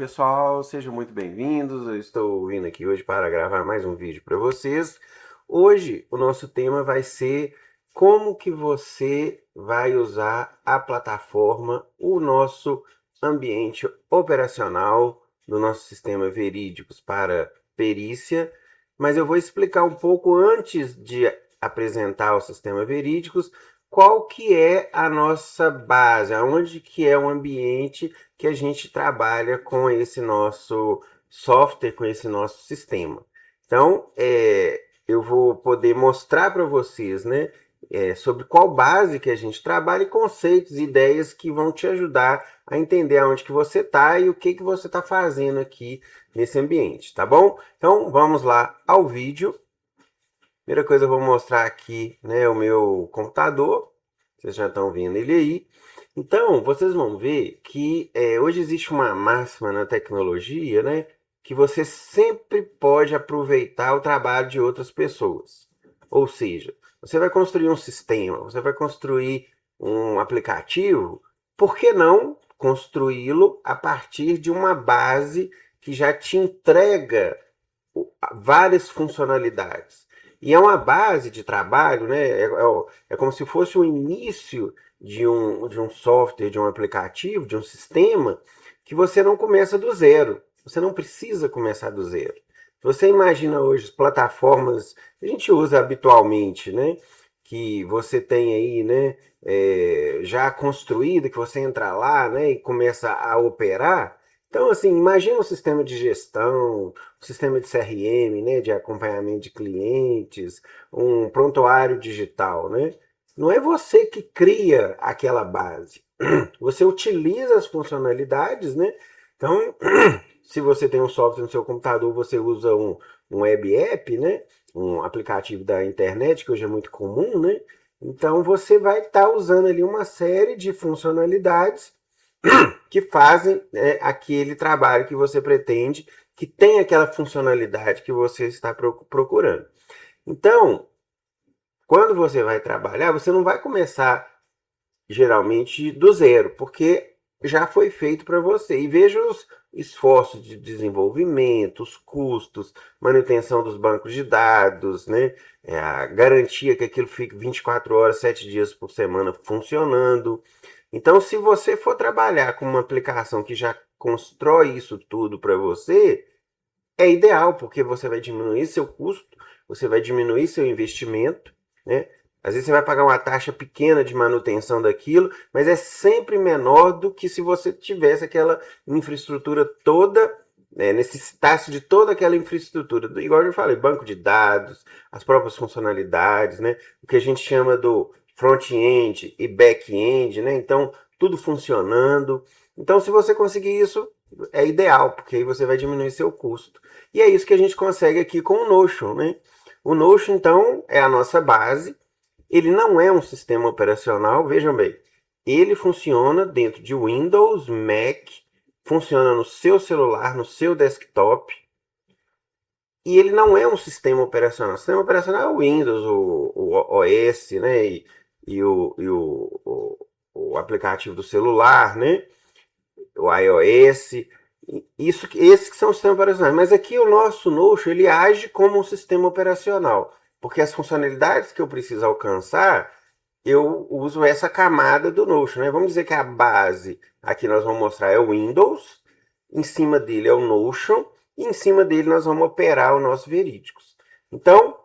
pessoal, sejam muito bem-vindos. Eu estou vindo aqui hoje para gravar mais um vídeo para vocês. Hoje o nosso tema vai ser como que você vai usar a plataforma, o nosso ambiente operacional do nosso sistema Verídicos para perícia. Mas eu vou explicar um pouco antes de apresentar o sistema Verídicos, qual que é a nossa base, aonde que é o ambiente que a gente trabalha com esse nosso software, com esse nosso sistema. Então, eu vou poder mostrar para vocês, né, sobre qual base que a gente trabalha e conceitos, ideias que vão te ajudar a entender aonde que você está e o que que você está fazendo aqui nesse ambiente, tá bom? Então, vamos lá ao vídeo. Primeira coisa, eu vou mostrar aqui, né, o meu computador. Vocês já estão vendo ele aí. Então, vocês vão ver que hoje existe uma máxima na tecnologia, né, que você sempre pode aproveitar o trabalho de outras pessoas. Ou seja, você vai construir um sistema, você vai construir um aplicativo, por que não construí-lo a partir de uma base que já te entrega várias funcionalidades? E é uma base de trabalho, né? É como se fosse o início de um software, de um aplicativo, de um sistema, que você não começa do zero. Você não precisa começar do zero. Você imagina hoje as plataformas que a gente usa habitualmente, né? Que você tem aí, né? Já construída, que você entra lá, né? E começa a operar. Então, assim, imagina um sistema de gestão, um sistema de CRM, né, de acompanhamento de clientes, um prontuário digital, né? Não é você que cria aquela base. Você utiliza as funcionalidades, né? Então, se você tem um software no seu computador, você usa um web app, né? Um aplicativo da internet, que hoje é muito comum, né? Então, você vai estar usando ali uma série de funcionalidades que fazem aquele trabalho que você pretende, que tem aquela funcionalidade que você está procurando. Então, quando você vai trabalhar, você não vai começar geralmente do zero, porque já foi feito para você. E veja os esforços de desenvolvimento, os custos, manutenção dos bancos de dados, né? A garantia que aquilo fique 24 horas, 7 dias por semana funcionando. Então, se você for trabalhar com uma aplicação que já constrói isso tudo para você, é ideal, porque você vai diminuir seu custo, você vai diminuir seu investimento, né? Às vezes você vai pagar uma taxa pequena de manutenção daquilo, mas é sempre menor do que se você tivesse aquela infraestrutura toda, né, necessitasse de toda aquela infraestrutura. Igual eu falei, banco de dados, as próprias funcionalidades, né? O que a gente chama do front-end e back-end, né? Então, tudo funcionando. Então, se você conseguir isso, é ideal, porque aí você vai diminuir seu custo. E é isso que a gente consegue aqui com o Notion, né? O Notion, então, é a nossa base. Ele não é um sistema operacional, vejam bem. Ele funciona dentro de Windows, Mac, funciona no seu celular, no seu desktop. E ele não é um sistema operacional. O sistema operacional é o Windows, o OS, né? O aplicativo do celular, né? O iOS. Esses que são os sistemas operacionais. Mas aqui o nosso Notion, ele age como um sistema operacional. Porque as funcionalidades que eu preciso alcançar, eu uso essa camada do Notion, né? Vamos dizer que a base, aqui nós vamos mostrar, é o Windows, em cima dele é o Notion, e em cima dele nós vamos operar o nosso Verídicos. Então,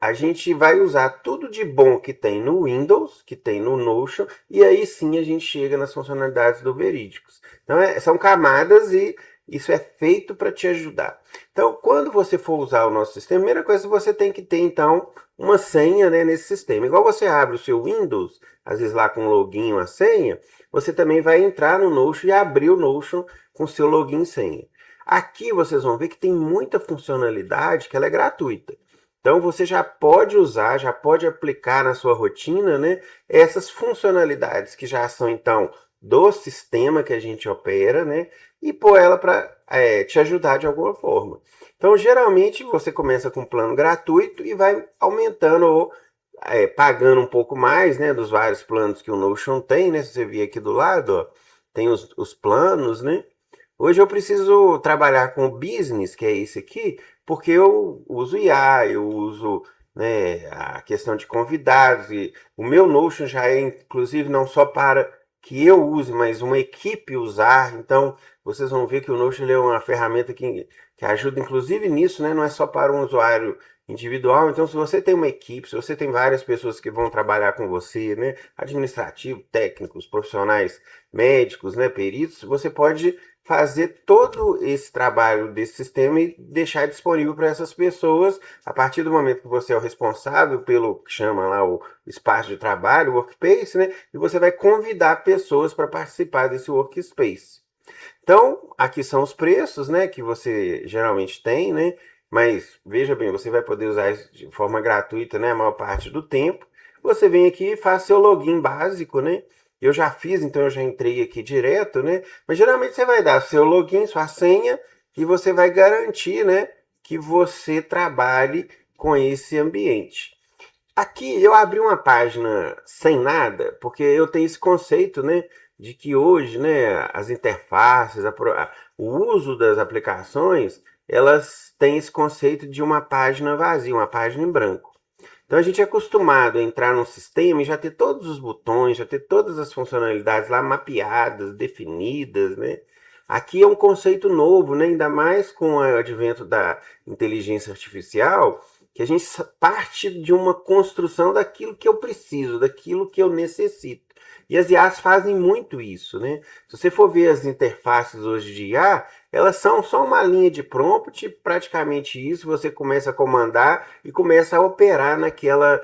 a gente vai usar tudo de bom que tem no Windows, que tem no Notion, e aí sim a gente chega nas funcionalidades do Verídicos. Então, são camadas e isso é feito para te ajudar. Então, quando você for usar o nosso sistema, a primeira coisa você tem que ter, então, uma senha, né, nesse sistema. Igual você abre o seu Windows, às vezes lá com o login, uma senha, você também vai entrar no Notion e abrir o Notion com o seu login e senha. Aqui vocês vão ver que tem muita funcionalidade que ela é gratuita. Então você já pode usar, já pode aplicar na sua rotina, né, essas funcionalidades que já são então do sistema que a gente opera, né, e pôr ela para te ajudar de alguma forma. Então geralmente você começa com um plano gratuito e vai aumentando ou pagando um pouco mais, né, dos vários planos que o Notion tem, né, se você vir aqui do lado, ó, tem os planos, né, Hoje eu preciso trabalhar com o business, que é esse aqui, porque eu uso IA, eu uso, né, a questão de convidados, e o meu Notion já é, inclusive, não só para que eu use, mas uma equipe usar. Então, vocês vão ver que o Notion ele é uma ferramenta que ajuda, inclusive, nisso, né? Não é só para um usuário individual. Então, se você tem uma equipe, se você tem várias pessoas que vão trabalhar com você, né? Administrativo, técnicos, profissionais, médicos, né? Peritos, você pode fazer todo esse trabalho desse sistema e deixar disponível para essas pessoas a partir do momento que você é o responsável pelo que chama lá o espaço de trabalho, o workspace, né? E você vai convidar pessoas para participar desse workspace. Então, aqui são os preços, né, que você geralmente tem, né? Mas veja bem, você vai poder usar isso de forma gratuita, né, a maior parte do tempo. Você vem aqui e faz seu login básico, né? Eu já fiz, então eu já entrei aqui direto, né? Mas geralmente você vai dar seu login, sua senha e você vai garantir, né, que você trabalhe com esse ambiente. Aqui eu abri uma página sem nada, porque eu tenho esse conceito, né, de que hoje, né, as interfaces, o uso das aplicações, elas têm esse conceito de uma página vazia, uma página em branco. Então a gente é acostumado a entrar num sistema e já ter todos os botões, já ter todas as funcionalidades lá mapeadas, definidas, né? Aqui é um conceito novo, né? Ainda mais com o advento da inteligência artificial, que a gente parte de uma construção daquilo que eu preciso, daquilo que eu necessito. E as IAs fazem muito isso, né? Se você for ver as interfaces hoje de IA, elas são só uma linha de prompt, praticamente isso, você começa a comandar e começa a operar naquela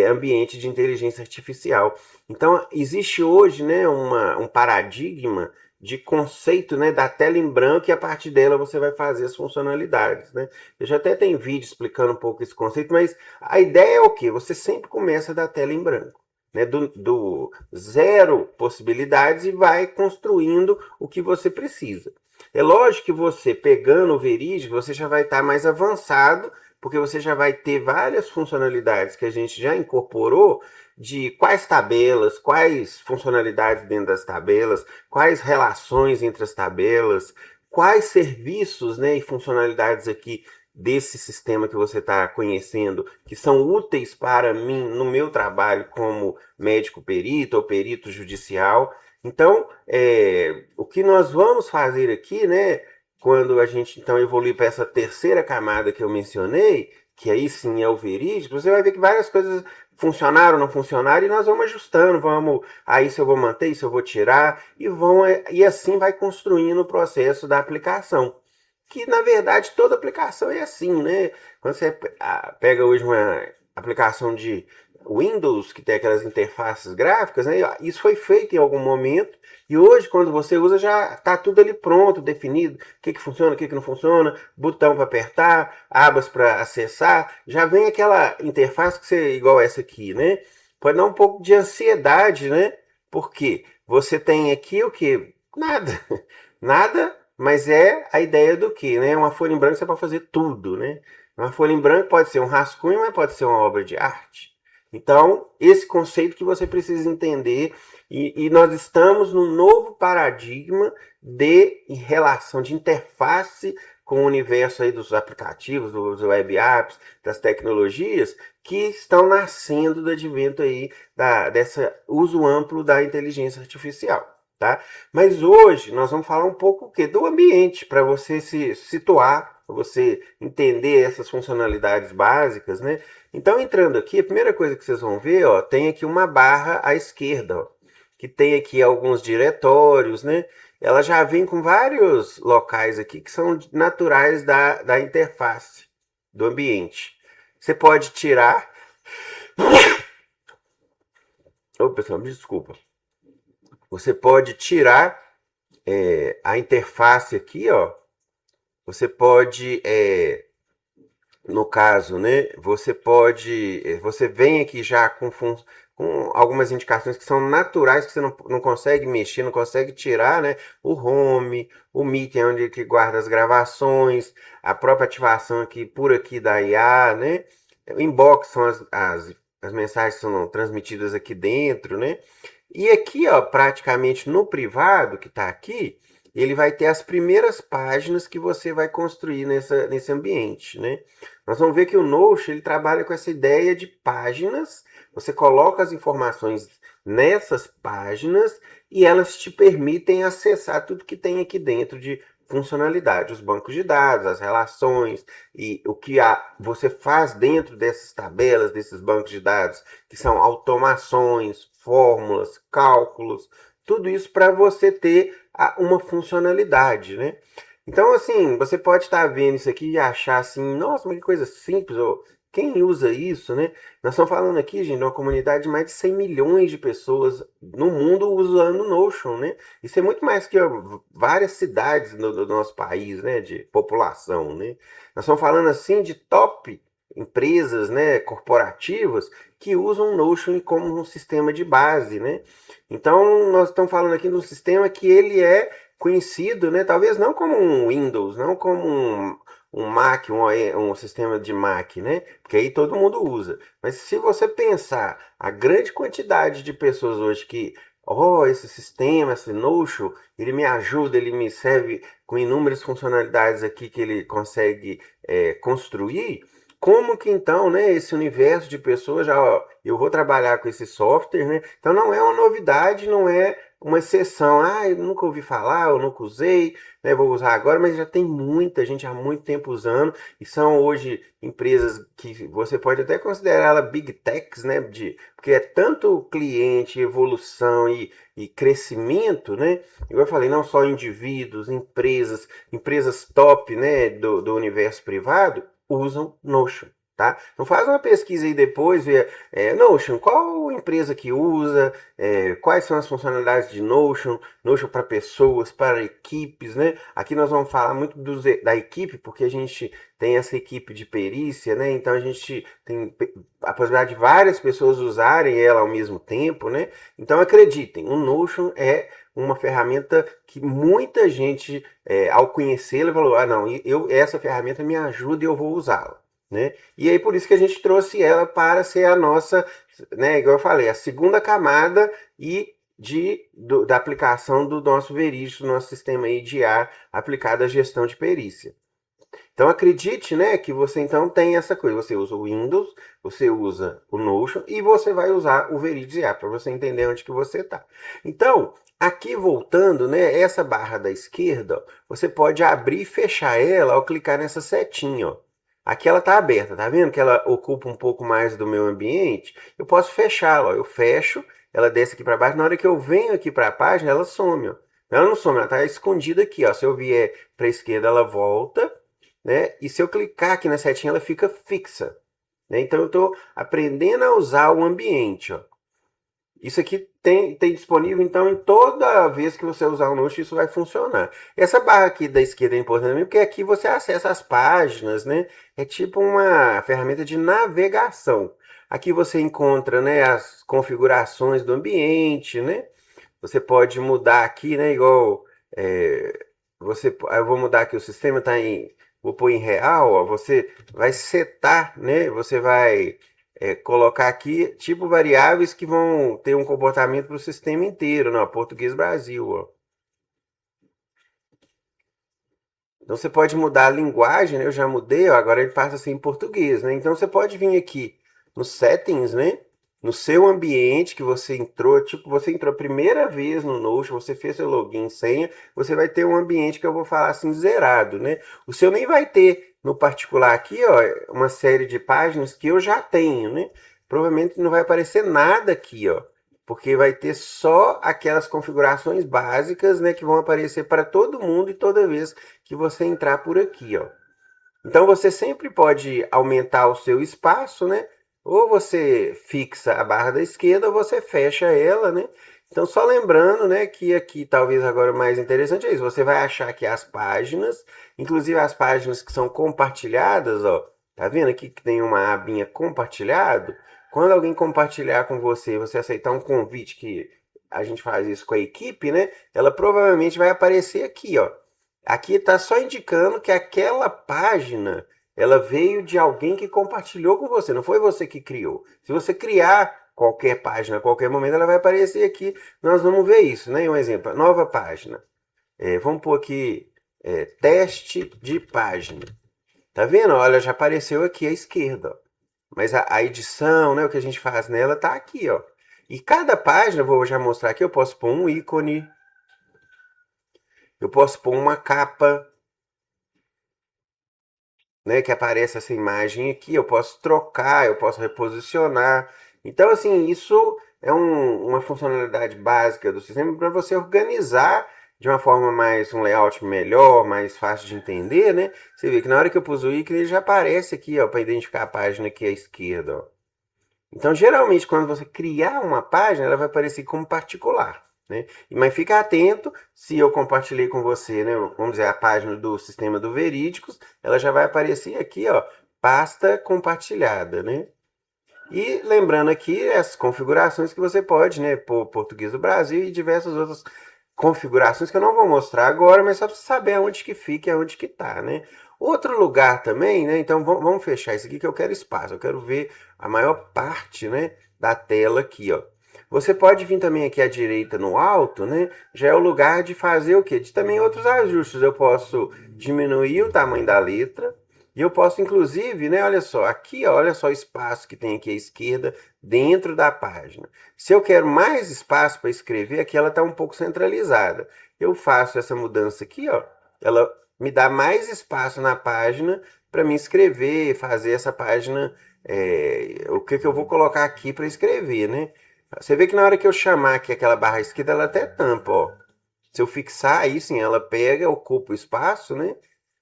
ambiente de inteligência artificial. Então, existe hoje, né, um paradigma de conceito, né, da tela em branco e a partir dela você vai fazer as funcionalidades, né? Eu já até tenho vídeo explicando um pouco esse conceito, mas a ideia é o quê? Você sempre começa da tela em branco, né, do zero possibilidades e vai construindo o que você precisa. É lógico que você pegando o verídico, você já vai estar mais avançado, porque você já vai ter várias funcionalidades que a gente já incorporou de quais tabelas, quais funcionalidades dentro das tabelas, quais relações entre as tabelas, quais serviços, né, e funcionalidades aqui desse sistema que você está conhecendo que são úteis para mim no meu trabalho como médico perito ou perito judicial. Então, o que nós vamos fazer aqui, né, quando a gente então evoluir para essa terceira camada que eu mencionei, que aí sim é o verídico, você vai ver que várias coisas funcionaram, não funcionaram, e nós vamos ajustando, isso eu vou manter, isso eu vou tirar, e assim vai construindo o processo da aplicação. Que na verdade toda aplicação é assim, né? Quando você pega hoje uma aplicação de Windows, que tem aquelas interfaces gráficas, né? Isso foi feito em algum momento e hoje, quando você usa, já está tudo ali pronto, definido. O que funciona, o que não funciona, botão para apertar, abas para acessar. Já vem aquela interface que você, igual essa aqui, né? Pode dar um pouco de ansiedade, né? Porque você tem aqui o que? Nada. Nada, mas é a ideia do que, né? Uma folha em branco você pode fazer tudo, né? Uma folha em branco pode ser um rascunho, mas pode ser uma obra de arte. Então, esse conceito que você precisa entender, e nós estamos num novo paradigma de relação, de interface com o universo aí dos aplicativos, dos web apps, das tecnologias, que estão nascendo do advento aí desse uso amplo da inteligência artificial. Tá? Mas hoje nós vamos falar um pouco o quê? Do ambiente, para você se situar, para você entender essas funcionalidades básicas, né? Então, entrando aqui, a primeira coisa que vocês vão ver, ó, tem aqui uma barra à esquerda, ó, que tem aqui alguns diretórios, né? Ela já vem com vários locais aqui que são naturais da interface do ambiente. Você pode tirar. Ô, pessoal, me desculpa. Você pode tirar a interface aqui, ó. Você pode, no caso, né? Você vem aqui já com algumas indicações que são naturais, que você não consegue mexer, não consegue tirar, né? O home, o meeting, onde que guarda as gravações, a própria ativação aqui por aqui da IA, né? O inbox são as mensagens que são transmitidas aqui dentro, né? E aqui, ó, praticamente no privado que está aqui, ele vai ter as primeiras páginas que você vai construir nesse ambiente, né? Nós vamos ver que o Notion ele trabalha com essa ideia de páginas. Você coloca as informações nessas páginas e elas te permitem acessar tudo que tem aqui dentro de funcionalidade, os bancos de dados, as relações e o que você faz dentro dessas tabelas, desses bancos de dados, que são automações, fórmulas, cálculos, tudo isso para você ter uma funcionalidade, né? Então, assim, você pode estar vendo isso aqui e achar assim, nossa, mas que coisa simples, ou quem usa isso, né? Nós estamos falando aqui, gente, de uma comunidade de mais de 100 milhões de pessoas no mundo usando o Notion, né? Isso é muito mais que várias cidades do nosso país, né? De população, né? Nós estamos falando, assim, de top empresas, né? Corporativas que usam o Notion como um sistema de base, né? Então, nós estamos falando aqui de um sistema que ele é conhecido, né? Talvez não como um Windows, não como um Mac, um sistema de Mac, né? Porque aí todo mundo usa. Mas se você pensar a grande quantidade de pessoas hoje que, esse sistema, esse Notion, ele me ajuda, ele me serve com inúmeras funcionalidades aqui que ele consegue construir. Como que então, né, esse universo de pessoas já, eu vou trabalhar com esse software, né? Então não é uma novidade, não é uma exceção. Eu nunca ouvi falar, eu nunca usei, né, vou usar agora, mas já tem muita gente há muito tempo usando e são hoje empresas que você pode até considerar ela big techs, né, porque é tanto cliente, evolução e crescimento, né? Igual eu falei, não só indivíduos, empresas top, né, do universo privado usam Notion, tá? Então faz uma pesquisa aí depois, vê Notion, qual empresa que usa, quais são as funcionalidades de Notion, Notion para pessoas, para equipes, né? Aqui nós vamos falar muito da equipe, porque a gente tem essa equipe de perícia, né? Então a gente tem a possibilidade de várias pessoas usarem ela ao mesmo tempo, né? Então acreditem, o Notion é uma ferramenta que muita gente, ao conhecê-la, falou, não, essa ferramenta me ajuda e eu vou usá-la, né? E aí por isso que a gente trouxe ela para ser a nossa, né, igual eu falei, a segunda camada da aplicação do nosso verídico, do nosso sistema IDA aplicado à gestão de perícia. Então acredite, né, que você então tem essa coisa. Você usa o Windows, você usa o Notion e você vai usar o Veridius IA para você entender onde que você está. Então, aqui voltando, né, essa barra da esquerda, ó, você pode abrir e fechar ela ao clicar nessa setinha, ó. Aqui ela está aberta, tá vendo que ela ocupa um pouco mais do meu ambiente? Eu posso fechá-la, ó. Eu fecho, ela desce aqui para baixo. Na hora que eu venho aqui para a página, ela some, ó. Ela não some, ela está escondida aqui, ó. Se eu vier para a esquerda, ela volta, né? E se eu clicar aqui na setinha, ela fica fixa, né? Então eu estou aprendendo a usar o ambiente, ó. Isso aqui tem disponível, então, em toda vez que você usar o Notion, isso vai funcionar. Essa barra aqui da esquerda é importante também, porque aqui você acessa as páginas, né? É tipo uma ferramenta de navegação. Aqui você encontra, né, as configurações do ambiente, né? Você pode mudar aqui, né? Igual eu vou mudar aqui o sistema, vou pôr em real, ó, você vai setar, né? Você vai colocar aqui tipo variáveis que vão ter um comportamento para o sistema inteiro, né? Português Brasil, ó. Então você pode mudar a linguagem, né? Eu já mudei, ó, agora ele passa a ser em português, né? Então você pode vir aqui nos settings, né? No seu ambiente que você entrou, tipo, você entrou a primeira vez no Notion, você fez seu login, senha, você vai ter um ambiente que eu vou falar assim, zerado, né? O seu nem vai ter, no particular aqui, ó, uma série de páginas que eu já tenho, né? Provavelmente não vai aparecer nada aqui, ó, porque vai ter só aquelas configurações básicas, né, que vão aparecer para todo mundo e toda vez que você entrar por aqui, ó. Então você sempre pode aumentar o seu espaço, né? Ou você fixa a barra da esquerda ou você fecha ela, né? Então só lembrando, né, que aqui talvez agora o mais interessante é isso. Você vai achar aqui as páginas, inclusive as páginas que são compartilhadas, ó. Tá vendo aqui que tem uma abinha compartilhado? Quando alguém compartilhar com você, você aceitar um convite que a gente faz isso com a equipe, né? Ela provavelmente vai aparecer aqui, ó. Aqui está só indicando que aquela página ela veio de alguém que compartilhou com você, não foi você que criou. Se você criar qualquer página a qualquer momento, ela vai aparecer aqui. Nós vamos ver isso, né? Um exemplo, nova página. Vamos pôr aqui teste de página. Tá vendo? Olha, já apareceu aqui à esquerda, ó. Mas a edição, né, o que a gente faz nela tá aqui, ó. E cada página, vou já mostrar aqui, eu posso pôr um ícone, eu posso pôr uma capa, né, que aparece essa imagem aqui, eu posso trocar, eu posso reposicionar. Então, assim, isso é uma funcionalidade básica do sistema para você organizar de uma forma mais, um layout melhor, mais fácil de entender, né? Você vê que na hora que eu pus o ícone, ele já aparece aqui, ó, para identificar a página aqui à esquerda, ó. Então, geralmente, quando você criar uma página, ela vai aparecer como particular, né? Mas fica atento, se eu compartilhei com você, né, vamos dizer, a página do sistema do Verídicos, ela já vai aparecer aqui, ó, pasta compartilhada, né? E lembrando aqui as configurações que você pode, né, por português do Brasil e diversas outras configurações que eu não vou mostrar agora, mas só para você saber aonde que fica e aonde que tá, né? Outro lugar também, né? Então vamos fechar isso aqui que eu quero espaço, eu quero ver a maior parte, né, da tela aqui, ó. Você pode vir também aqui à direita no alto, né? Já é o lugar de fazer o quê? De também outros ajustes. Eu posso diminuir o tamanho da letra, e eu posso, inclusive, né, olha só, aqui, ó, olha só o espaço que tem aqui à esquerda dentro da página. Se eu quero mais espaço para escrever, aqui ela está um pouco centralizada. Eu faço essa mudança aqui, ó, ela me dá mais espaço na página para me escrever, fazer essa página, o que eu vou colocar aqui para escrever, né? Você vê que na hora que eu chamar aqui aquela barra esquerda, ela até tampa, ó. Se eu fixar aí, sim, ela pega, ocupa o espaço, né?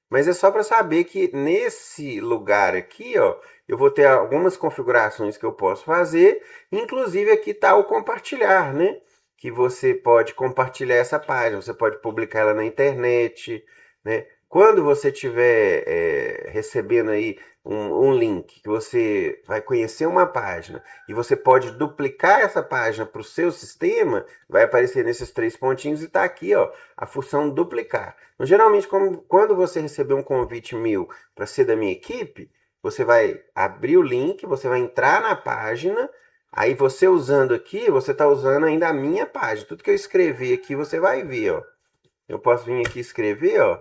Mas é só para saber que nesse lugar aqui, ó, eu vou ter algumas configurações que eu posso fazer. Inclusive aqui está o compartilhar, né? Que você pode compartilhar essa página, você pode publicar ela na internet, né? Quando você estiver recebendo aí um link que você vai conhecer uma página e você pode duplicar essa página para o seu sistema, vai aparecer nesses três pontinhos e está aqui, ó, a função duplicar. Então, geralmente, quando você receber um convite meu para ser da minha equipe, você vai abrir o link, você vai entrar na página, aí você usando aqui, você está usando ainda a minha página. Tudo que eu escrever aqui, você vai ver, ó. Eu posso vir aqui escrever, ó.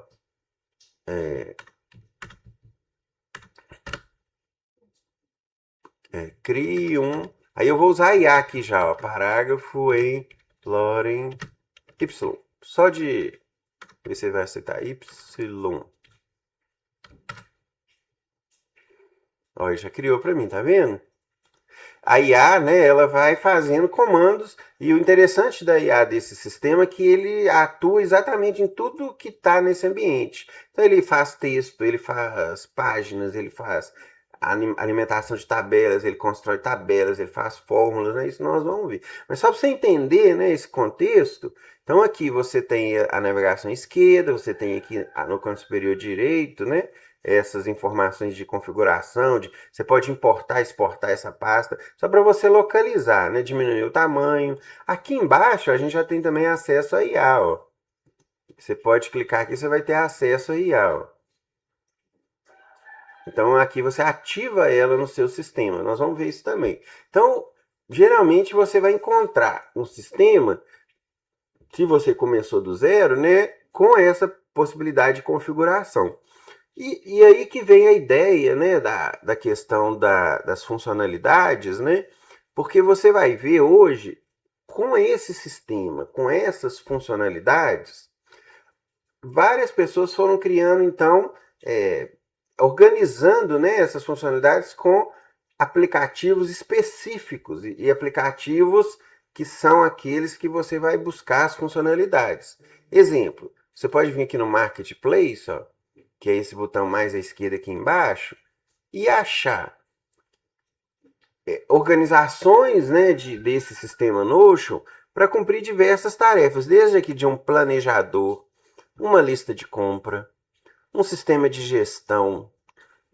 Crie um. Aí eu vou usar IA aqui já, ó. Parágrafo em Loren Y. Só de. Você vai aceitar Y. Ó, já criou para mim, tá vendo? A IA, né, ela vai fazendo comandos e o interessante da IA desse sistema é que ele atua exatamente em tudo que está nesse ambiente. Então ele faz texto, ele faz páginas, ele faz alimentação de tabelas, ele constrói tabelas, ele faz fórmulas, né? Isso nós vamos ver. Mas só para você entender, né, esse contexto, então aqui você tem a navegação esquerda, você tem aqui no canto superior direito, né, essas informações de configuração, você pode importar, exportar essa pasta, só para você localizar, né? Diminuir o tamanho. Aqui embaixo a gente já tem também acesso a IA, ó. Você pode clicar aqui, você vai ter acesso a IA, ó. Então aqui você ativa ela no seu sistema. Nós vamos ver isso também. Então, geralmente você vai encontrar um sistema, se você começou do zero, né, com essa possibilidade de configuração. E aí que vem a ideia, né, da questão das funcionalidades, né? Porque você vai ver hoje, com esse sistema, com essas funcionalidades, várias pessoas foram criando, então, organizando, né, essas funcionalidades com aplicativos específicos e aplicativos que são aqueles que você vai buscar as funcionalidades. Exemplo, você pode vir aqui no Marketplace, ó, que é esse botão mais à esquerda aqui embaixo, e achar organizações, né, desse sistema Notion para cumprir diversas tarefas, desde aqui de um planejador, uma lista de compra, um sistema de gestão,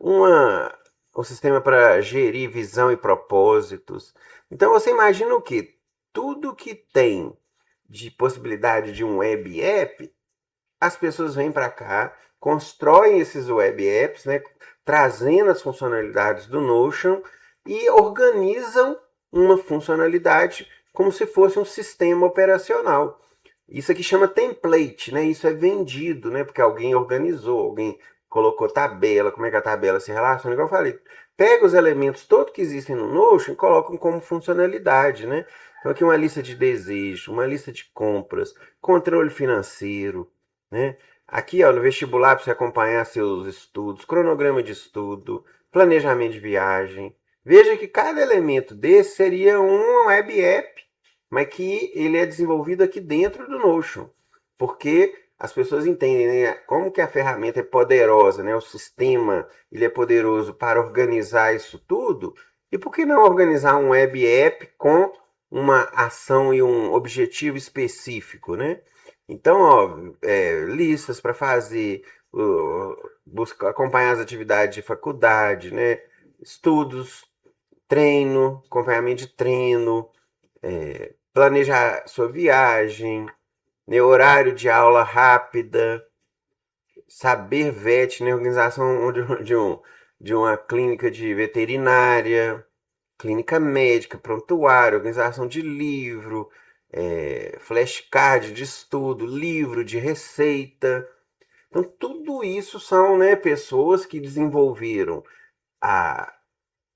um sistema para gerir visão e propósitos. Então você imagina o que? Tudo que tem de possibilidade de um web app, as pessoas vêm para cá, constroem esses web apps, né, trazendo as funcionalidades do Notion e organizam uma funcionalidade como se fosse um sistema operacional. Isso aqui chama template, né? Isso é vendido, né? Porque alguém organizou, alguém colocou tabela, como é que a tabela se relaciona, igual eu falei. Pega os elementos todos que existem no Notion e colocam como funcionalidade, né? Então aqui uma lista de desejos, uma lista de compras, controle financeiro, né? Aqui, ó, no vestibular para você acompanhar seus estudos, cronograma de estudo, planejamento de viagem. Veja que cada elemento desse seria um web app, mas que ele é desenvolvido aqui dentro do Notion, porque as pessoas entendem, né, como que a ferramenta é poderosa, né, o sistema ele é poderoso para organizar isso tudo, e por que não organizar um web app com uma ação e um objetivo específico, né? Então, ó, listas para fazer, acompanhar as atividades de faculdade, né? Estudos, treino, acompanhamento de treino, planejar sua viagem, né, horário de aula rápida, saber VET, né, organização de uma clínica de veterinária, clínica médica, prontuário, organização de livro, flashcard de estudo, livro de receita. Então, tudo isso são, né, pessoas que desenvolveram a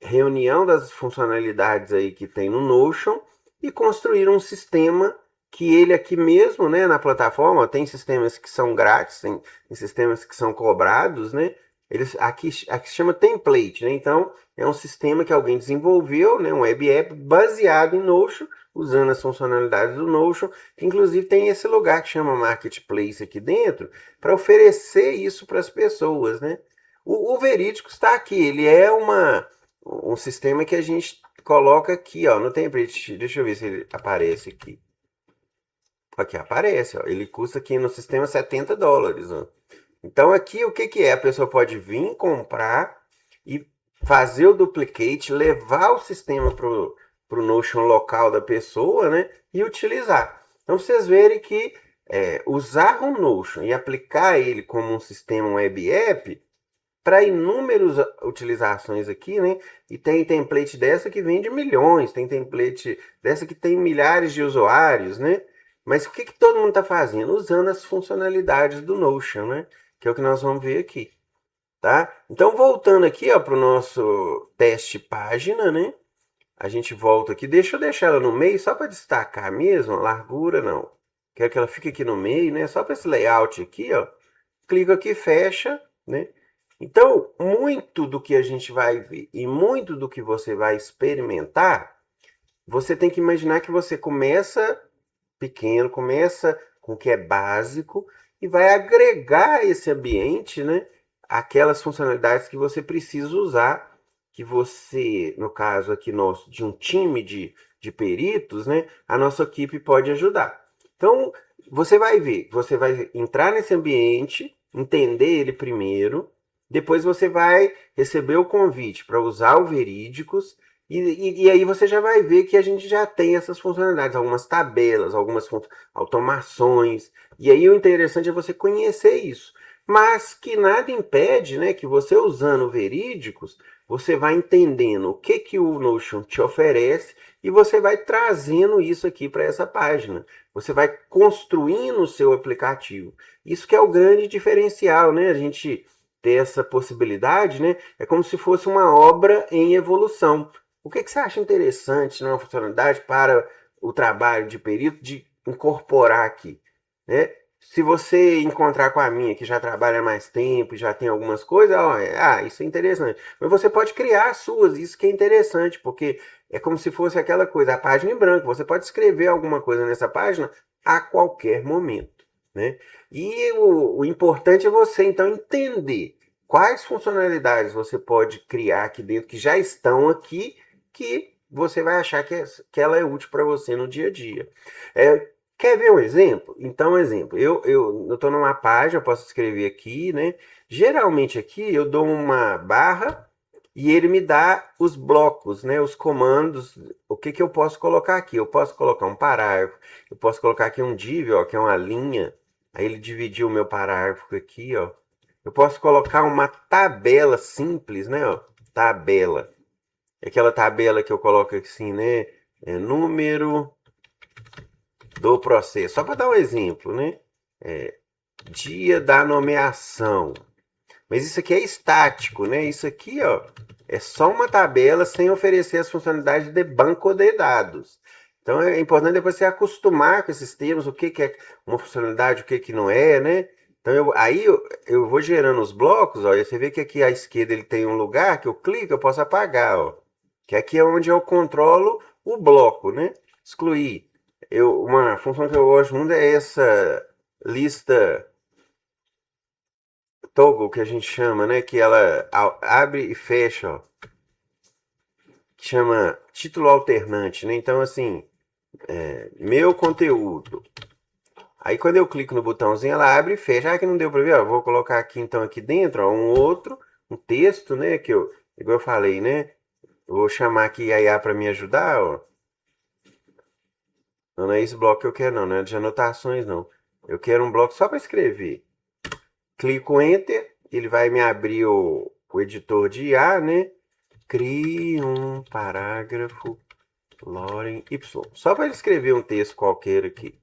reunião das funcionalidades aí que tem no Notion e construíram um sistema que ele aqui mesmo, né, na plataforma, tem sistemas que são grátis, tem sistemas que são cobrados, né? Eles aqui se chama template, né? Então, é um sistema que alguém desenvolveu, né, um web app baseado em Notion, usando as funcionalidades do Notion. Inclusive tem esse lugar que chama Marketplace aqui dentro para oferecer isso para as pessoas, né? O Verídico está aqui, ele é um sistema que a gente coloca aqui, ó, no template. Deixa eu ver se ele aparece aqui. Aqui aparece, ó. Ele custa aqui no sistema US$ 70, ó. Então aqui o que que é? A pessoa pode vir comprar e fazer o duplicate, levar o sistema pro Notion local da pessoa, né? E utilizar. Então vocês verem que usar o Notion e aplicar ele como um sistema web app para inúmeras utilizações aqui, né? E tem template dessa que vende milhões, tem template dessa que tem milhares de usuários, né? Mas o que que todo mundo está fazendo? Usando as funcionalidades do Notion, né? Que é o que nós vamos ver aqui, tá? Então, voltando aqui, ó, para o nosso teste página, né? A gente volta aqui, deixa eu deixar ela no meio só para destacar mesmo, a largura não. Quero que ela fique aqui no meio, né? Só para esse layout aqui, ó. Clico aqui, fecha, né? Então, muito do que a gente vai ver e muito do que você vai experimentar, você tem que imaginar que você começa pequeno, começa com o que é básico e vai agregar esse ambiente, né, aquelas funcionalidades que você precisa usar, que você, no caso aqui nosso, de um time de peritos, né, a nossa equipe pode ajudar. Então, você vai ver, você vai entrar nesse ambiente, entender ele primeiro, depois você vai receber o convite para usar o Verídicos e aí você já vai ver que a gente já tem essas funcionalidades, algumas tabelas, algumas automações. E aí o interessante é você conhecer isso. Mas que nada impede, né, que você usando o Verídicos, você vai entendendo o que que o Notion te oferece e você vai trazendo isso aqui para essa página. Você vai construindo o seu aplicativo. Isso que é o grande diferencial, né? A gente ter essa possibilidade, né? É como se fosse uma obra em evolução. O que, que você acha interessante numa funcionalidade para o trabalho de perito de incorporar aqui, né? Se você encontrar com a minha que já trabalha há mais tempo, já tem algumas coisas, ó, isso é interessante. Mas você pode criar as suas, isso que é interessante, porque é como se fosse aquela coisa, a página em branco. Você pode escrever alguma coisa nessa página a qualquer momento, né? E o importante é você então entender quais funcionalidades você pode criar aqui dentro que já estão aqui que você vai achar que ela é útil para você no dia a dia. Quer ver um exemplo? Então, exemplo, eu estou numa página, eu posso escrever aqui, né? Geralmente aqui eu dou uma barra e ele me dá os blocos, né? Os comandos, o que que eu posso colocar aqui? Eu posso colocar um parágrafo, eu posso colocar aqui um div, ó, que é uma linha. Aí ele dividiu o meu parágrafo aqui, ó. Eu posso colocar uma tabela simples, né? Ó, tabela. Aquela tabela que eu coloco assim, né? Número do processo. Só para dar um exemplo, né? Dia da nomeação. Mas isso aqui é estático, né? Isso aqui, ó, é só uma tabela sem oferecer as funcionalidades de banco de dados. Então é importante depois você acostumar com esses termos, o que é uma funcionalidade, o que não é, né? Então eu vou gerando os blocos, ó, e você vê que aqui à esquerda ele tem um lugar que eu clico, eu posso apagar, ó. Que aqui é onde eu controlo o bloco, né? Excluir. Uma função que eu gosto muito é essa lista toggle que a gente chama, né? Que ela abre e fecha, ó. Que chama título alternante, né? Então, assim, meu conteúdo. Aí quando eu clico no botãozinho, ela abre e fecha. Ah, que não deu pra ver, ó. Vou colocar aqui então aqui dentro, ó, um texto, né? Igual eu falei, né? Eu vou chamar aqui a IA para me ajudar, ó. Não é esse bloco que eu quero, não é de anotações, não. Eu quero um bloco só para escrever. Clico Enter, ele vai me abrir o editor de IA, né? Crie um parágrafo Lorem Y. Só para ele escrever um texto qualquer aqui.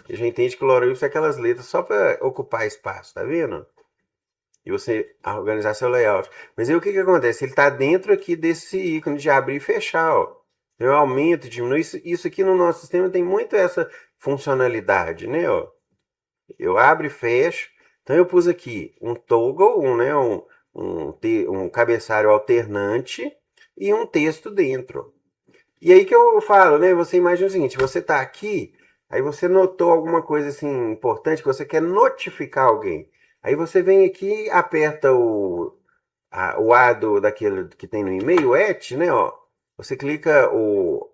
A gente entende que o Lorem Y é aquelas letras só para ocupar espaço, tá vendo? E você organizar seu layout. Mas aí o que acontece? Ele está dentro aqui desse ícone de abrir e fechar, ó. Eu aumento, diminuo. Isso aqui no nosso sistema tem muito essa funcionalidade, né? Ó. Eu abro e fecho. Então eu pus aqui um toggle, um cabeçalho alternante e um texto dentro. E aí que eu falo, né? Você imagina o seguinte: você está aqui, aí você notou alguma coisa assim importante que você quer notificar alguém. Aí você vem aqui, aperta o A daquele que tem no e-mail, et, né? Ó, você clica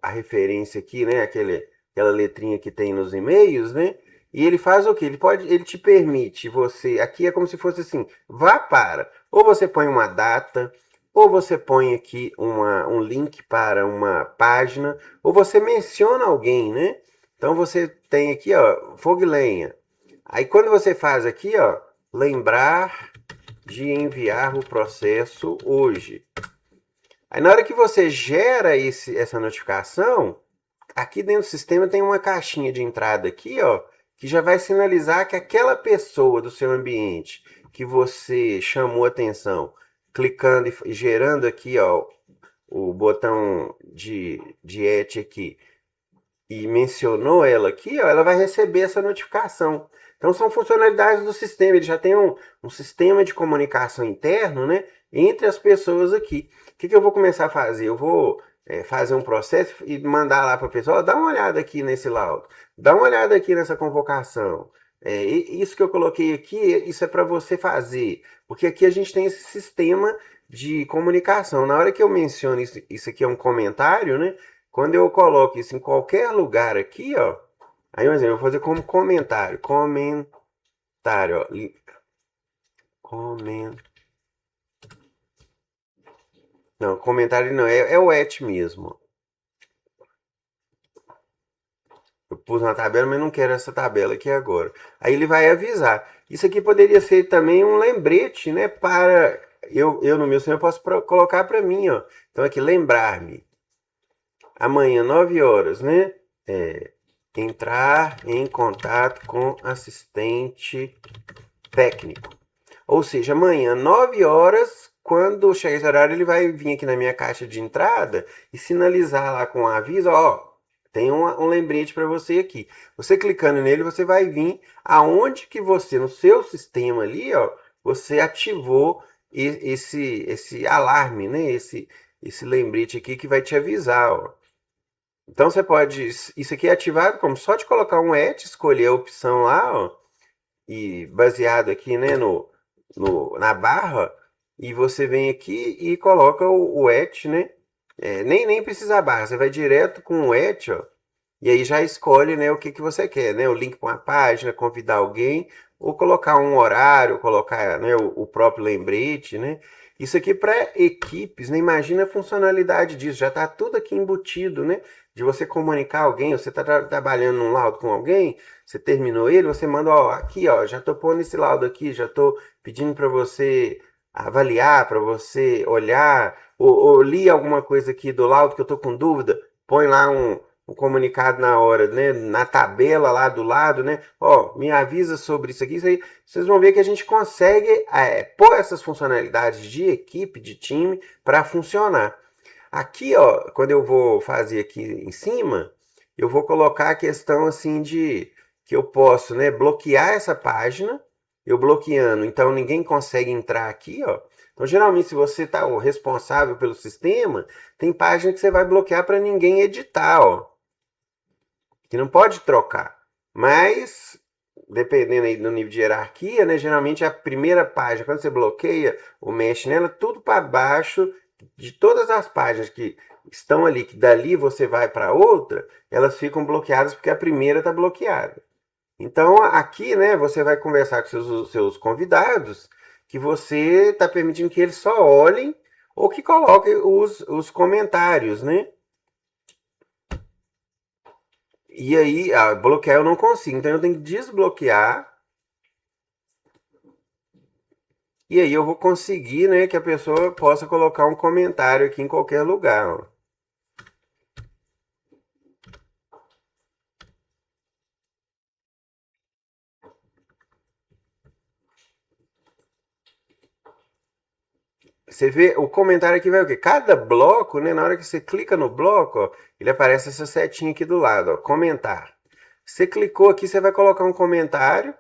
a referência aqui, né? Aquela letrinha que tem nos e-mails, né? E ele faz o quê? Ele te permite aqui é como se fosse assim, vá para, ou você põe uma data, ou você põe aqui um link para uma página, ou você menciona alguém, né? Então você tem aqui, ó, fogo e lenha. Aí quando você faz aqui, ó, lembrar de enviar o processo hoje. Aí na hora que você gera essa notificação, aqui dentro do sistema tem uma caixinha de entrada aqui, ó, que já vai sinalizar que aquela pessoa do seu ambiente que você chamou atenção, clicando e gerando aqui, ó, o botão de et aqui, e mencionou ela aqui, ó, ela vai receber essa notificação. Então são funcionalidades do sistema, ele já tem um sistema de comunicação interno, né, entre as pessoas aqui. O que eu vou começar a fazer? Eu vou fazer um processo e mandar lá para a pessoa, ó, dá uma olhada aqui nesse laudo, dá uma olhada aqui nessa convocação. Isso que eu coloquei aqui, isso é para você fazer, porque aqui a gente tem esse sistema de comunicação. Na hora que eu menciono isso aqui é um comentário, né? Quando eu coloco isso em qualquer lugar aqui, ó, aí, por exemplo, eu vou fazer como comentário, ó, não, comentário não, é o et mesmo. Eu pus uma tabela, mas não quero essa tabela aqui agora. Aí ele vai avisar. Isso aqui poderia ser também um lembrete, né, para eu no meu sistema eu posso colocar para mim, ó. Então aqui lembrar-me. Amanhã 9 horas, né? Entrar em contato com assistente técnico. Ou seja, amanhã, 9 horas, quando chegar esse horário, ele vai vir aqui na minha caixa de entrada e sinalizar lá com um aviso, ó, tem um lembrete para você aqui. Você clicando nele, você vai vir aonde que você, no seu sistema ali, ó, você ativou esse alarme, né? Esse lembrete aqui que vai te avisar, ó. Então você pode, isso aqui é ativado como só de colocar um et, escolher a opção lá, ó, e baseado aqui, né, na barra, e você vem aqui e coloca o et, né, nem precisa a barra, você vai direto com o et, ó, e aí já escolhe, né, o que você quer, né, o link para uma página, convidar alguém, ou colocar um horário, colocar, né, o próprio lembrete, né. Isso aqui para equipes, né, imagina a funcionalidade disso, já está tudo aqui embutido, né, de você comunicar alguém, você está trabalhando num laudo com alguém, você terminou ele, você manda, ó, aqui, ó, já estou pondo esse laudo aqui, já estou pedindo para você avaliar, para você olhar, ou li alguma coisa aqui do laudo que eu estou com dúvida, põe lá um comunicado na hora, né? Na tabela lá do lado, né? Ó, me avisa sobre isso aí. Vocês vão ver que a gente consegue pôr essas funcionalidades de equipe, de time, para funcionar. Aqui, ó, quando eu vou fazer aqui em cima, eu vou colocar a questão assim de que eu posso, né, bloquear essa página. Eu bloqueando, então ninguém consegue entrar aqui, ó. Então, geralmente, se você está responsável pelo sistema, tem página que você vai bloquear para ninguém editar, ó. Que não pode trocar. Mas, dependendo aí do nível de hierarquia, né, geralmente a primeira página, quando você bloqueia ou mexe nela, tudo para baixo de todas as páginas que estão ali, que dali você vai para outra, elas ficam bloqueadas porque a primeira está bloqueada. Então, aqui, né, você vai conversar com seus convidados que você está permitindo que eles só olhem ou que coloquem os comentários, né? E aí, bloquear eu não consigo, então eu tenho que desbloquear. E aí eu vou conseguir, né, que a pessoa possa colocar um comentário aqui em qualquer lugar, ó. Você vê, o comentário aqui vai o quê? Cada bloco, né, na hora que você clica no bloco, ó, ele aparece essa setinha aqui do lado, ó, comentar. Você clicou aqui, você vai colocar um comentário.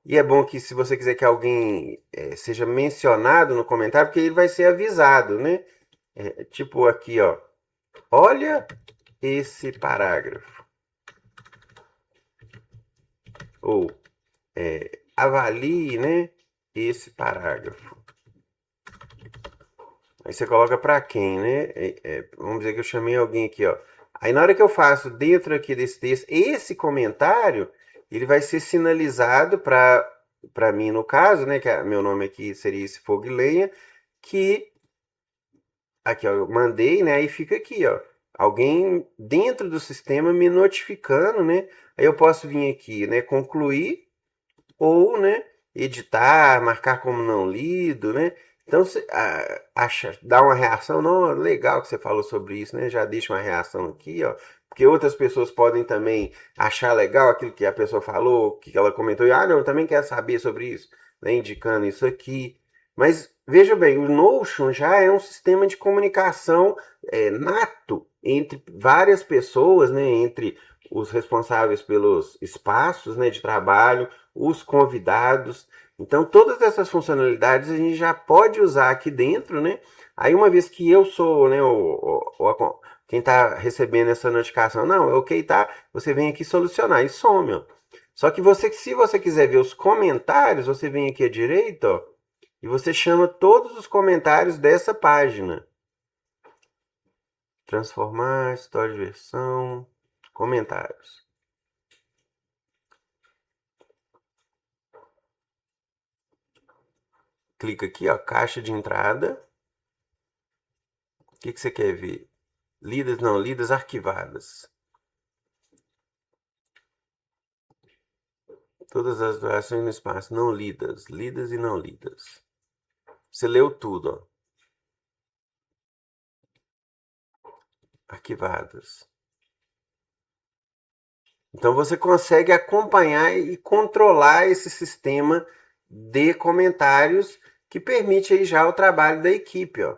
E é bom que se você quiser que alguém seja mencionado no comentário, porque ele vai ser avisado, né? Tipo aqui, ó. Olha esse parágrafo. Ou avalie, né, esse parágrafo. Aí você coloca para quem, né? Vamos dizer que eu chamei alguém aqui, ó. Aí na hora que eu faço dentro aqui desse texto, esse comentário, ele vai ser sinalizado para mim, no caso, né? Que meu nome aqui seria esse Fogo e Lenha, que aqui, ó, eu mandei, né? Aí fica aqui, ó. Alguém dentro do sistema me notificando, né? Aí eu posso vir aqui, né? Concluir ou, né, editar, marcar como não lido, né? Então, você dá uma reação, não, legal que você falou sobre isso, né? Já deixa uma reação aqui, ó. Porque outras pessoas podem também achar legal aquilo que a pessoa falou, que ela comentou, e, não, eu também quero saber sobre isso, né? Indicando isso aqui. Mas, veja bem, o Notion já é um sistema de comunicação nato entre várias pessoas, né? Entre os responsáveis pelos espaços, né, de trabalho, os convidados. Então, todas essas funcionalidades a gente já pode usar aqui dentro, né? Aí, uma vez que eu sou, né, quem está recebendo essa notificação, não, ok, tá? Você vem aqui solucionar e some, ó. Só que se você quiser ver os comentários, você vem aqui à direita, ó, e você chama todos os comentários dessa página. Transformar, história de versão, comentários. Clica aqui, ó, caixa de entrada. O que você quer ver? Lidas, não, lidas arquivadas. Todas as durações no espaço, não lidas, lidas e não lidas. Você leu tudo, ó. Arquivadas. Então você consegue acompanhar e controlar esse sistema de comentários que permite aí já o trabalho da equipe, ó.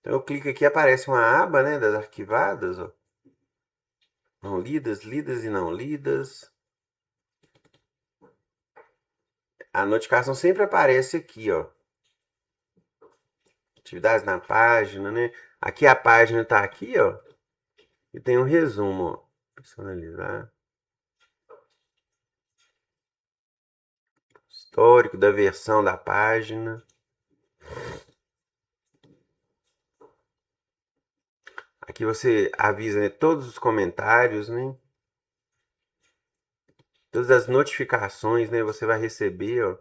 Então eu clico aqui, aparece uma aba, né, das arquivadas, ó. Não lidas, lidas e não lidas. A notificação sempre aparece aqui, ó. Atividades na página, né? Aqui a página tá aqui, ó. E tem um resumo, ó. Personalizar. Histórico da versão da página. Aqui você avisa, né, todos os comentários, né? Todas as notificações, né? Você vai receber, ó.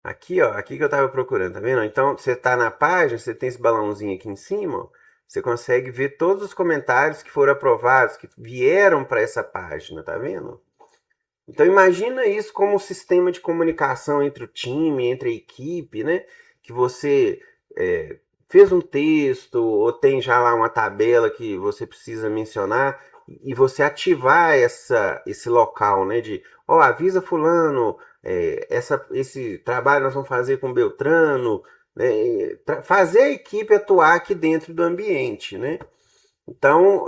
Aqui, ó. Aqui que eu tava procurando, tá vendo? Então, você tá na página, você tem esse balãozinho aqui em cima, ó. Você consegue ver todos os comentários que foram aprovados, que vieram para essa página, tá vendo? Então imagina isso como um sistema de comunicação entre o time, entre a equipe, né? Que você é, fez um texto ou tem já lá uma tabela que você precisa mencionar e você ativar esse local, né? De, ó, avisa fulano, esse trabalho nós vamos fazer com Beltrano, né? Fazer a equipe atuar aqui dentro do ambiente, né? Então,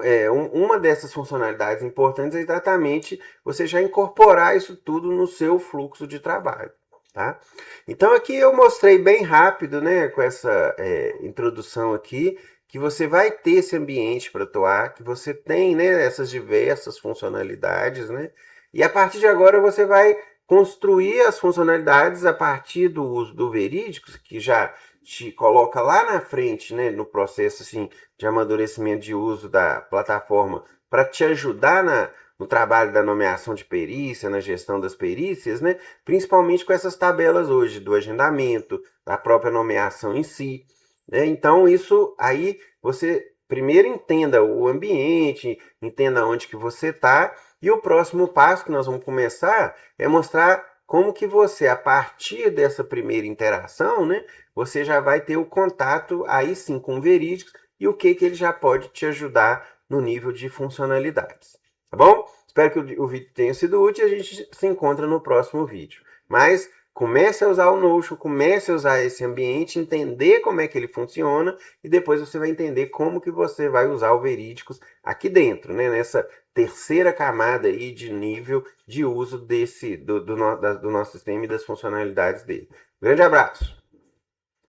uma dessas funcionalidades importantes é exatamente você já incorporar isso tudo no seu fluxo de trabalho, tá? Então, aqui eu mostrei bem rápido, né, com essa introdução aqui, que você vai ter esse ambiente para atuar, que você tem, né, essas diversas funcionalidades, né? E a partir de agora você vai construir as funcionalidades a partir do uso do Verídicos, que já te coloca lá na frente, né, no processo assim, de amadurecimento de uso da plataforma para te ajudar no trabalho da nomeação de perícia, na gestão das perícias, né? Principalmente com essas tabelas hoje do agendamento, da própria nomeação em si. Né? Então, isso aí você primeiro entenda o ambiente, entenda onde que você está, e o próximo passo que nós vamos começar é mostrar como que você, a partir dessa primeira interação, né, você já vai ter o contato aí sim com o Verídicos e o que ele já pode te ajudar no nível de funcionalidades. Tá bom? Espero que o vídeo tenha sido útil e a gente se encontra no próximo vídeo. Mas comece a usar o Notion, comece a usar esse ambiente, entender como é que ele funciona e depois você vai entender como que você vai usar o Verídicos aqui dentro, né? Nessa terceira camada aí de nível de uso do nosso sistema e das funcionalidades dele. Grande abraço!